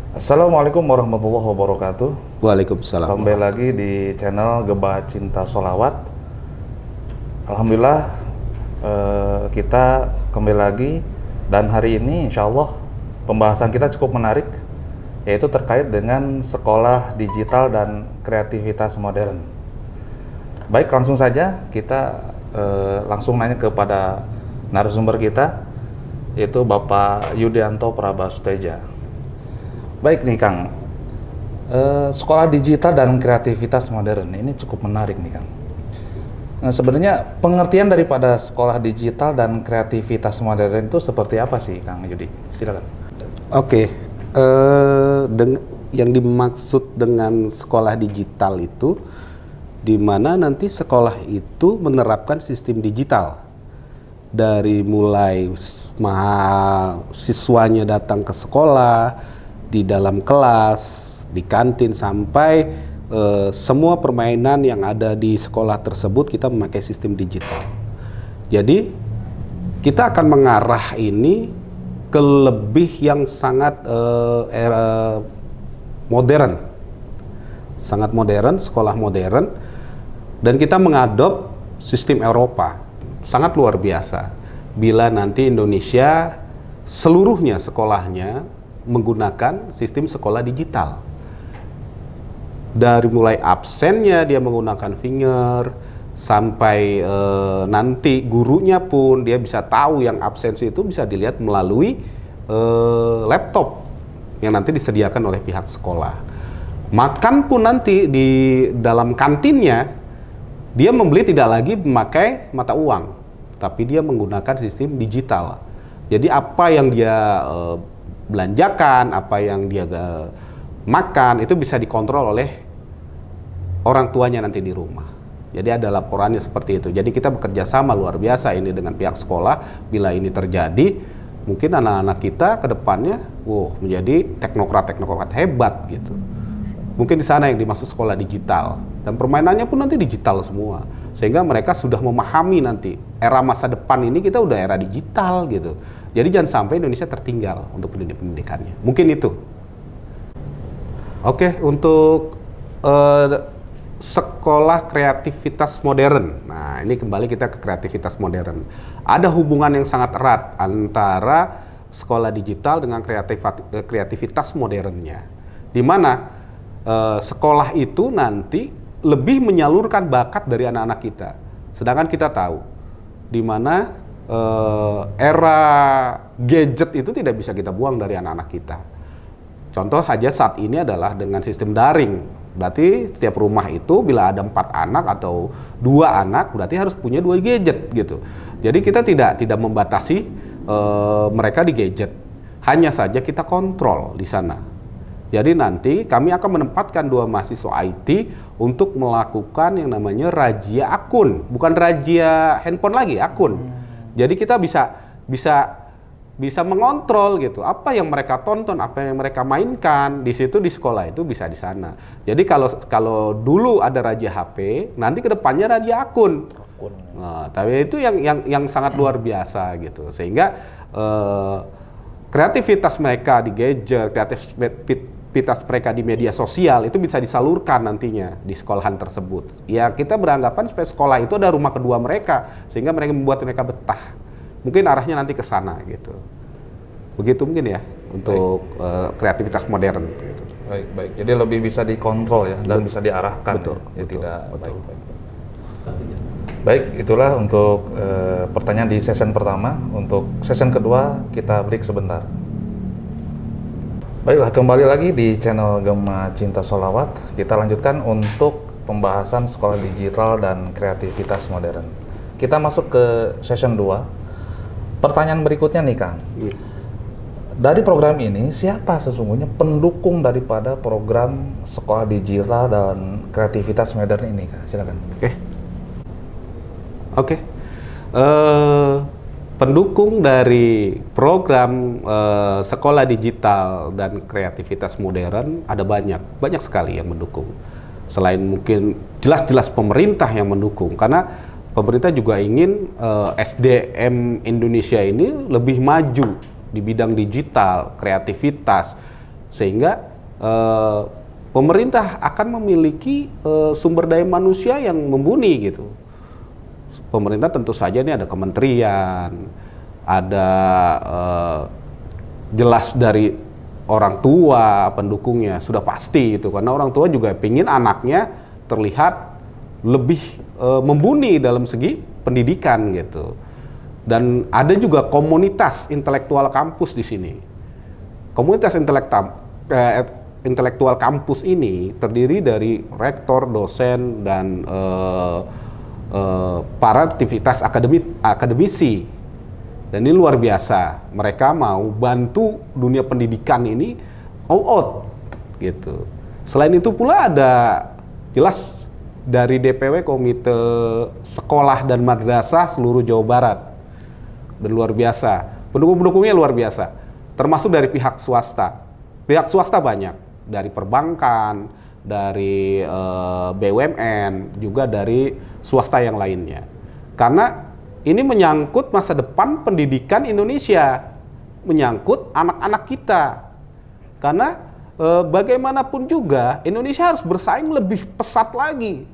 Assalamualaikum warahmatullahi wabarakatuh. Waalaikumsalam. Kembali lagi di channel Gema Cinta Sholawat. Alhamdulillah kita kembali lagi, dan hari ini insya Allah pembahasan kita cukup menarik, yaitu terkait dengan sekolah digital dan kreativitas modern. Baik, langsung saja kita langsung nanya kepada narasumber kita, yaitu Bapak Yudianto Prabasuteja. Baik nih Kang, sekolah digital dan kreativitas modern ini cukup menarik nih Kang. Nah, sebenarnya pengertian daripada sekolah digital dan kreativitas modern itu seperti apa sih Kang Yudi? Silakan. Oke, yang dimaksud dengan sekolah digital itu, di mana nanti sekolah itu menerapkan sistem digital. Dari mulai mahasiswanya datang ke sekolah, di dalam kelas, di kantin, sampai semua permainan yang ada di sekolah tersebut kita memakai sistem digital. Jadi kita akan mengarah ini ke lebih yang sangat modern, sangat modern, sekolah modern, dan kita mengadop sistem Eropa. Sangat luar biasa bila nanti Indonesia seluruhnya sekolahnya menggunakan sistem sekolah digital. Dari mulai absennya dia menggunakan finger, sampai nanti gurunya pun dia bisa tahu yang absensi itu bisa dilihat melalui laptop yang nanti disediakan oleh pihak sekolah. Makan pun nanti di dalam kantinnya dia membeli tidak lagi memakai mata uang, tapi dia menggunakan sistem digital. Jadi apa yang dia belanjakan, apa yang dia makan, itu bisa dikontrol oleh orang tuanya nanti di rumah. Jadi ada laporannya seperti itu. Jadi kita bekerja sama luar biasa ini dengan pihak sekolah. Bila ini terjadi, mungkin anak-anak kita ke depannya menjadi teknokrat-teknokrat hebat gitu. Mungkin di sana yang dimaksud sekolah digital. Dan permainannya pun nanti digital semua. Sehingga mereka sudah memahami nanti era masa depan ini kita udah era digital gitu. Jadi jangan sampai Indonesia tertinggal untuk pendidikannya. Mungkin itu. Oke, untuk sekolah kreativitas modern. Nah, ini kembali kita ke kreativitas modern. Ada hubungan yang sangat erat antara sekolah digital dengan kreativitas modernnya. Di mana sekolah itu nanti lebih menyalurkan bakat dari anak-anak kita. Sedangkan kita tahu di mana era gadget itu tidak bisa kita buang dari anak-anak kita. Contoh saja saat ini adalah dengan sistem daring. Berarti setiap rumah itu bila ada 4 anak atau 2 anak, berarti harus punya 2 gadget gitu. Jadi kita tidak membatasi mereka di gadget. Hanya saja kita kontrol di sana. Jadi nanti kami akan menempatkan 2 mahasiswa IT untuk melakukan yang namanya razia akun, bukan razia handphone lagi, akun. Jadi kita bisa mengontrol gitu, apa yang mereka tonton, apa yang mereka mainkan di situ, di sekolah itu bisa di sana. Jadi kalau dulu ada razia HP, nanti kedepannya razia akun. Nah, tapi itu yang sangat luar biasa gitu, sehingga kreativitas mereka di gadget, kreativitas mereka di media sosial itu bisa disalurkan nantinya di sekolahan tersebut. Ya kita beranggapan supaya sekolah itu ada rumah kedua mereka, sehingga mereka membuat mereka betah. Mungkin arahnya nanti ke sana gitu. Begitu mungkin ya untuk kreativitas modern. Gitu. Baik. Jadi lebih bisa dikontrol ya, dan bisa diarahkan. Betul. Ya, Betul. tidak. Betul. Baik, itulah untuk pertanyaan di session pertama. Untuk session kedua kita break sebentar. Baiklah, kembali lagi di channel Gema Cinta Sholawat. Kita lanjutkan untuk pembahasan sekolah digital dan kreativitas modern. Kita masuk ke session 2. Pertanyaan berikutnya nih Kang. Dari program ini, siapa sesungguhnya pendukung daripada program sekolah digital dan kreativitas modern ini Kang? Silakan. Oke. Pendukung dari program sekolah digital dan kreativitas modern ada banyak sekali yang mendukung. Selain mungkin jelas-jelas pemerintah yang mendukung, karena pemerintah juga ingin SDM Indonesia ini lebih maju di bidang digital, kreativitas. sehingga pemerintah akan memiliki sumber daya manusia yang mumpuni gitu. Pemerintah tentu saja ini ada kementerian, ada jelas dari orang tua pendukungnya sudah pasti itu, karena orang tua juga ingin anaknya terlihat lebih mumpuni dalam segi pendidikan gitu. Dan ada juga komunitas intelektual kampus di sini. Komunitas intelektual kampus ini terdiri dari rektor, dosen, dan para aktivitas akademisi. Dan ini luar biasa. Mereka mau bantu dunia pendidikan ini all out gitu. Selain itu pula ada jelas dari DPW Komite Sekolah dan Madrasah seluruh Jawa Barat. Dan luar biasa. Pendukung-pendukungnya luar biasa. Termasuk dari pihak swasta. Pihak swasta banyak, dari perbankan, dari BUMN, juga dari swasta yang lainnya. Karena ini menyangkut masa depan pendidikan Indonesia, menyangkut anak-anak kita. Karena bagaimanapun juga Indonesia harus bersaing lebih pesat lagi.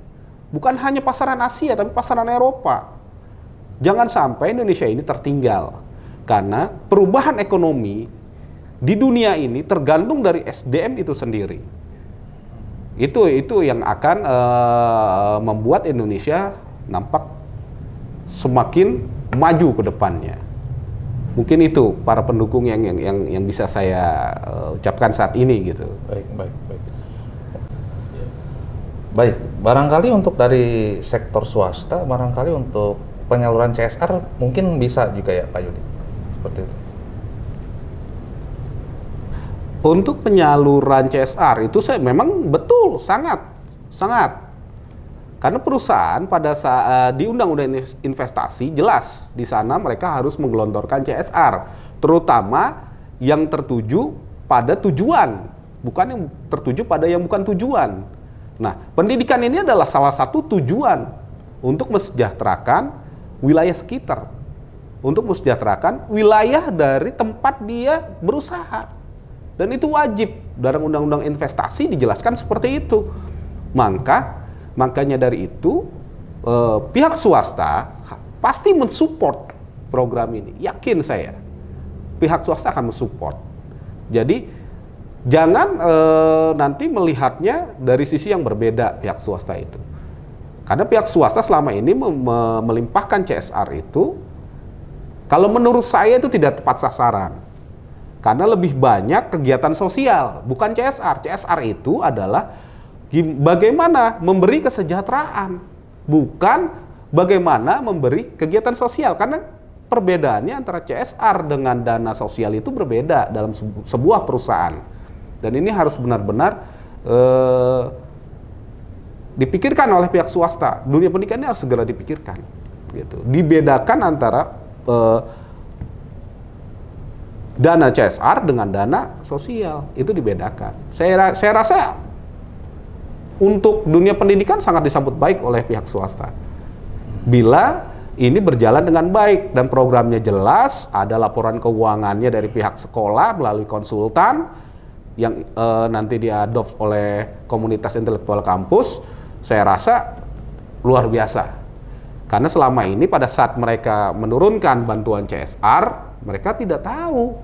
Bukan hanya pasaran Asia, tapi pasaran Eropa. Jangan sampai Indonesia ini tertinggal. Karena perubahan ekonomi di dunia ini tergantung dari SDM itu sendiri. Itu yang akan membuat Indonesia nampak semakin maju ke depannya. Mungkin itu para pendukung yang bisa saya ucapkan saat ini gitu. Baik, barangkali untuk dari sektor swasta, barangkali untuk penyaluran CSR mungkin bisa juga ya Pak Yudi, seperti itu. Untuk penyaluran CSR itu saya memang betul sangat. Karena perusahaan pada saat di Undang-Undang Investasi jelas di sana mereka harus menggelontorkan CSR, terutama yang tertuju pada tujuan, bukan yang tertuju pada yang bukan tujuan. Nah, pendidikan ini adalah salah satu tujuan untuk mesejahterakan wilayah sekitar, untuk mesejahterakan wilayah dari tempat dia berusaha. Dan itu wajib, dalam Undang-Undang Investasi dijelaskan seperti itu. Makanya dari itu pihak swasta pasti mensupport program ini. Yakin saya, pihak swasta akan mensupport. Jadi jangan nanti melihatnya dari sisi yang berbeda pihak swasta itu. Karena pihak swasta selama ini melimpahkan CSR itu, kalau menurut saya itu tidak tepat sasaran. Karena lebih banyak kegiatan sosial, bukan CSR. CSR itu adalah bagaimana memberi kesejahteraan, bukan bagaimana memberi kegiatan sosial. Karena perbedaannya antara CSR dengan dana sosial itu berbeda dalam sebuah perusahaan. Dan ini harus benar-benar dipikirkan oleh pihak swasta. Dunia pendidikan ini harus segera dipikirkan. Gitu. Dibedakan antara dana CSR dengan dana sosial, itu dibedakan. Saya rasa untuk dunia pendidikan sangat disambut baik oleh pihak swasta. Bila ini berjalan dengan baik dan programnya jelas, ada laporan keuangannya dari pihak sekolah melalui konsultan yang nanti diadopt oleh komunitas intelektual kampus, saya rasa luar biasa. Karena selama ini pada saat mereka menurunkan bantuan CSR, mereka tidak tahu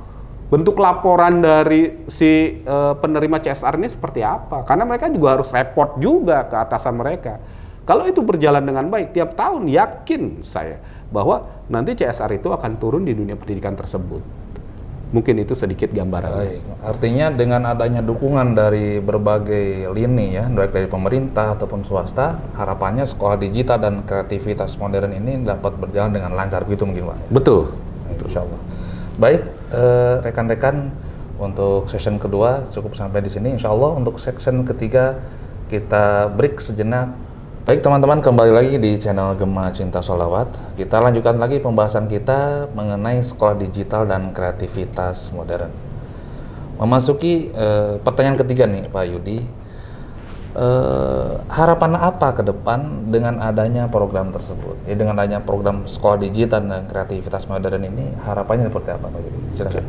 bentuk laporan dari si penerima CSR ini seperti apa. Karena mereka juga harus report juga ke atasan mereka. Kalau itu berjalan dengan baik, tiap tahun yakin saya bahwa nanti CSR itu akan turun di dunia pendidikan tersebut. Mungkin itu sedikit gambaran. Baik. Artinya dengan adanya dukungan dari berbagai lini ya, baik dari pemerintah ataupun swasta, harapannya sekolah digital dan kreativitas modern ini dapat berjalan dengan lancar begitu mungkin Pak? Betul. Insya Allah. Baik, rekan-rekan, untuk session kedua cukup sampai di sini. Insya Allah untuk session ketiga kita break sejenak. Baik teman-teman, kembali lagi di channel Gema Cinta Sholawat. Kita lanjutkan lagi pembahasan kita mengenai sekolah digital dan kreativitas modern. Memasuki pertanyaan ketiga nih Pak Yudi. Harapan apa ke depan dengan adanya program tersebut? Ya, dengan adanya program sekolah digital dan kreativitas modern ini, harapannya seperti apa Pak Yudi? Silakan.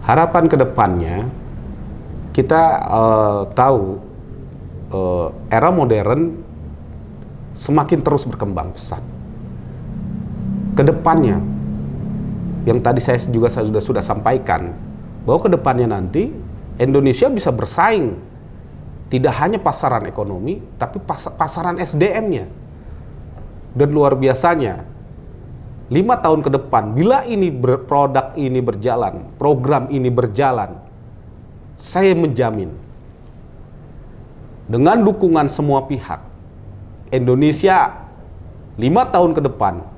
Harapan ke depannya kita tahu era modern semakin terus berkembang pesat. Kedepannya, yang tadi saya juga sudah sampaikan, bahwa kedepannya nanti Indonesia bisa bersaing tidak hanya pasaran ekonomi, tapi pasaran SDM-nya. Dan luar biasanya, 5 tahun ke depan, bila produk ini berjalan, program ini berjalan, saya menjamin, dengan dukungan semua pihak, Indonesia 5 tahun ke depan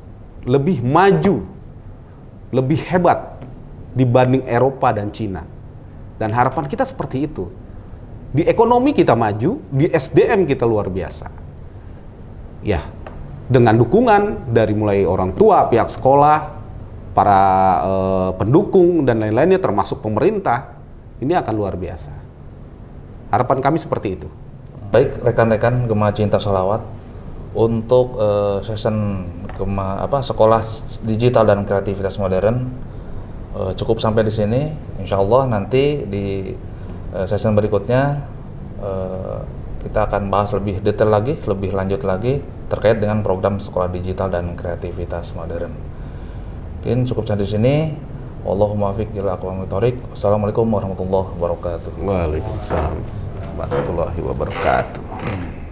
lebih maju, lebih hebat dibanding Eropa dan Cina. Dan harapan kita seperti itu. Di ekonomi kita maju, di SDM kita luar biasa. Ya, dengan dukungan dari mulai orang tua, pihak sekolah, para pendukung dan lain-lainnya termasuk pemerintah, ini akan luar biasa. Harapan kami seperti itu. Baik rekan-rekan Gema Cinta Sholawat, untuk session sekolah digital dan kreativitas modern cukup sampai di sini. Insya Allah nanti di session berikutnya kita akan bahas lebih detail lagi, lebih lanjut lagi terkait dengan program sekolah digital dan kreativitas modern. Mungkin cukup sampai di sini. Wallahumma muwaffiq ila aqwamit thoriq. Wassalamualaikum warahmatullahi wabarakatuh. Waalaikumsalam warahmatullahi wabarakatuh.